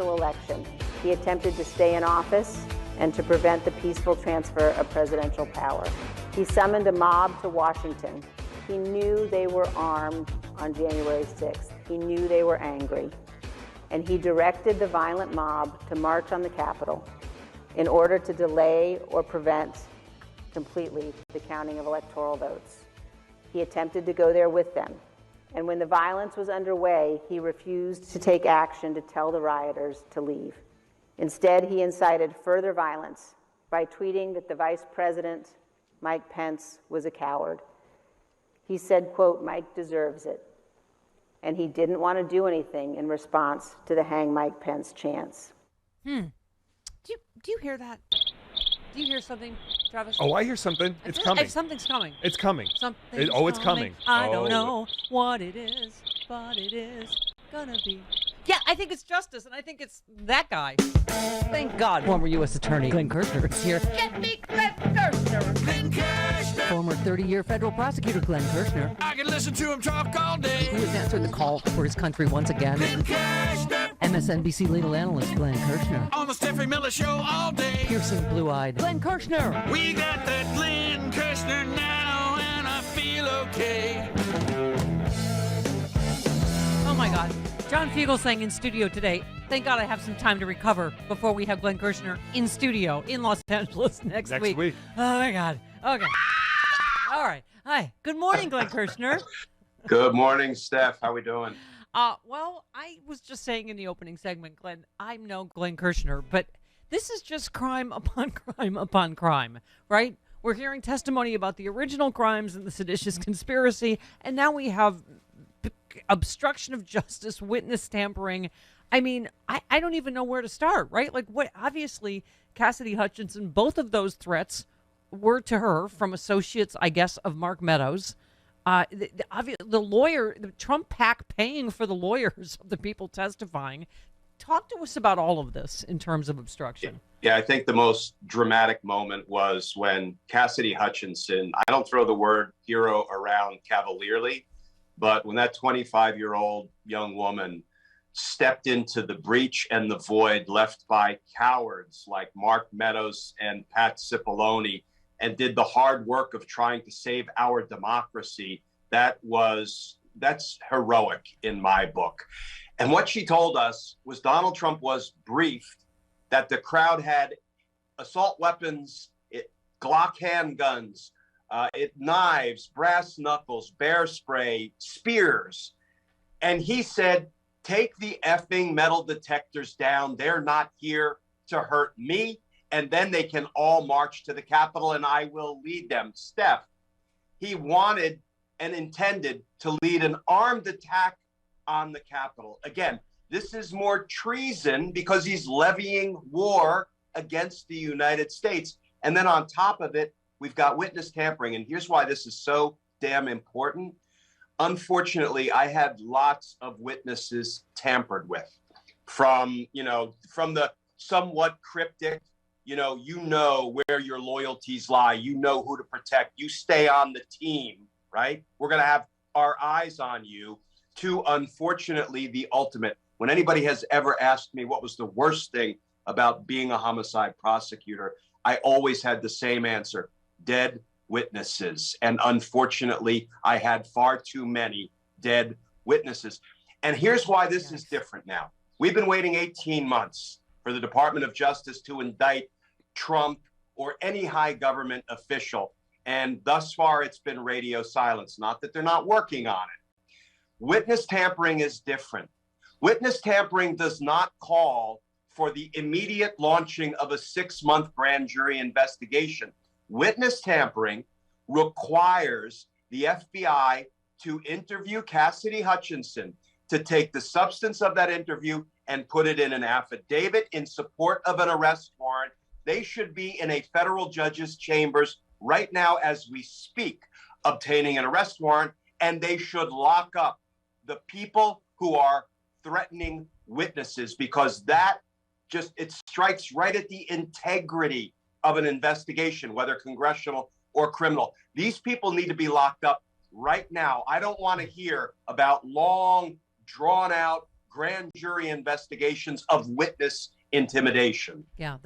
presidential election. He attempted to stay in office and to prevent the peaceful transfer of presidential power. He summoned a mob to Washington. He knew they were armed on January 6th. He knew they were angry. And he directed the violent mob to march on the Capitol in order to delay or prevent completely the counting of electoral votes. He attempted to go there with them. And when the violence was underway, he refused to take action to tell the rioters to leave. Instead, he incited further violence by tweeting that the Vice President, Mike Pence, was a coward. He said, quote, "Mike deserves it." And he didn't want to do anything in response to the Hang Mike Pence chants. Do you hear that? Do you hear something, Travis? Oh, I hear something. It's coming. Something's coming. It's coming. It's coming. I don't know what it is, but it is gonna be. Yeah, I think it's justice, and I think it's that guy. Thank God. Former U.S. Attorney Glenn Kirschner is here. Get me Glenn Kirschner. Glenn Kirschner. Former 30-year federal prosecutor Glenn Kirschner. I can listen to him talk all day. Who has answered the call for his country once again. Glenn Kirschner. MSNBC legal analyst Glenn Kirschner. On the Stephanie Miller Show all day. Piercing blue-eyed Glenn Kirschner. We got that Glenn Kirschner now, and I feel okay. Oh my God. John Fugel saying in studio today, thank God I have some time to recover before we have Glenn Kirschner in studio in Los Angeles next week. Oh my God. Okay. All right. Hi. Good morning, Glenn Kirschner. Good morning, Steph. How we doing? Well, I was just saying in the opening segment, Glenn, I'm no Glenn Kirschner, but this is just crime upon crime upon crime, right? We're hearing testimony about the original crimes and the seditious conspiracy, and now we have obstruction of justice, witness tampering. I mean, I don't even know where to start, right? Like, what? Obviously, Cassidy Hutchinson, both of those threats were to her from associates, I guess, of Mark Meadows. The lawyer, the Trump PAC paying for the lawyers of the people testifying. Talk to us about all of this in terms of obstruction. Yeah, I think the most dramatic moment was when Cassidy Hutchinson, I don't throw the word hero around cavalierly, but when that 25-year-old young woman stepped into the breach and the void left by cowards like Mark Meadows and Pat Cipollone and did the hard work of trying to save our democracy, that's heroic in my book. And what she told us was Donald Trump was briefed that the crowd had assault weapons, Glock handguns, knives, brass knuckles, bear spray, spears. And he said, take the effing metal detectors down. They're not here to hurt me. And then they can all march to the Capitol and I will lead them. Steph, he wanted and intended to lead an armed attack on the Capitol. Again, this is more treason because he's levying war against the United States. And then on top of it, we've got witness tampering. And here's why this is so damn important. Unfortunately, I had lots of witnesses tampered with from the somewhat cryptic, you know where your loyalties lie. You know who to protect. You stay on the team, right? We're going to have our eyes on you, to unfortunately the ultimate. When anybody has ever asked me what was the worst thing about being a homicide prosecutor, I always had the same answer: dead witnesses. And unfortunately, I had far too many dead witnesses. And here's why this is different now. We've been waiting 18 months for the Department of Justice to indict Trump or any high government official. And thus far, it's been radio silence. Not that they're not working on it. Witness tampering is different. Witness tampering does not call for the immediate launching of a 6-month grand jury investigation. Witness tampering requires the FBI to interview Cassidy Hutchinson, to take the substance of that interview and put it in an affidavit in support of an arrest warrant. They should be in a federal judge's chambers right now as we speak, obtaining an arrest warrant, and they should lock up the people who are threatening witnesses, because that it strikes right at the integrity of an investigation, whether congressional or criminal. These people need to be locked up right now. I don't want to hear about long, drawn out, grand jury investigations of witness intimidation. Yeah.